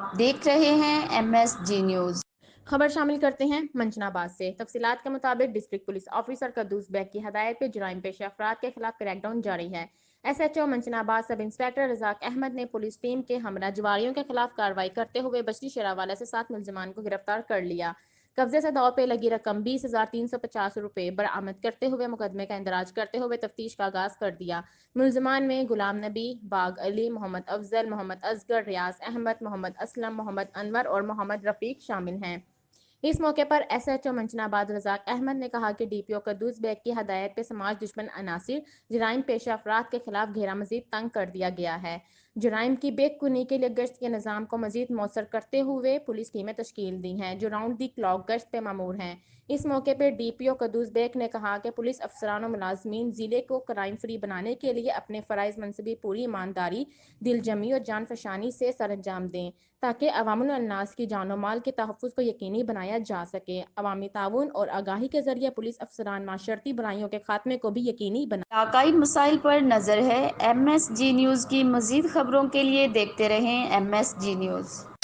آپ دیکھ رہے ہیں MSG نیوز۔ خبر شامل کرتے ہیں منچن آباد سے۔ تفصیلات کے مطابق ڈسٹرکٹ پولیس آفیسر قدوس بیگ کی ہدایت پہ جرائم پیشہ افراد کے خلاف کریک ڈاؤن جاری ہے۔ SHO منچن آباد سب انسپکٹر رزاق احمد نے پولیس ٹیم کے ہمراہ جواریوں کے خلاف کارروائی کرتے ہوئے بشری شرح سے 7 ملزمان کو گرفتار کر لیا۔ قبضے سے دور پہ لگی رقم 20,350 روپے برآمد کرتے ہوئے مقدمے کا اندراج کرتے ہوئے تفتیش کا آغاز کر دیا۔ ملزمان میں غلام نبی، باغ علی، محمد افضل، محمد اصغر، ریاض احمد، محمد اسلم، محمد انور اور محمد رفیق شامل ہیں۔ اس موقع پر SHO منچن آباد رزاق احمد نے کہا کہ DPO قدوس بیگ کی ہدایت پہ سماج دشمن عناصر جرائم پیشہ افراد کے خلاف گھیرا مزید تنگ کر دیا گیا ہے۔ جرائم کی بے کنی کے لیے گشت کے نظام کو مزید موثر کرتے ہوئے پولیس ٹیمیں تشکیل دی ہیں جو راؤنڈ دی کلاک گشت پہ مامور ہیں۔ اس موقع پر DPO قدوس بیگ نے کہا کہ پولیس افسران و ملازمین ضلع کو کرائم فری بنانے کے لیے اپنے فرائض منصبی پوری ایمانداری، دل جمعی اور جان فشانی سے سر انجام دیں تاکہ عوام الناس کی جان و مال کے تحفظ کو یقینی بنایا جا سکے۔ عوامی تعاون اور آگاہی کے ذریعے پولیس افسران معاشرتی برائیوں کے خاتمے کو بھی یقینی علاقائی مسائل پر نظر ہے۔ MSG نیوز کی مزید خبروں کے لیے دیکھتے رہیں MSG نیوز۔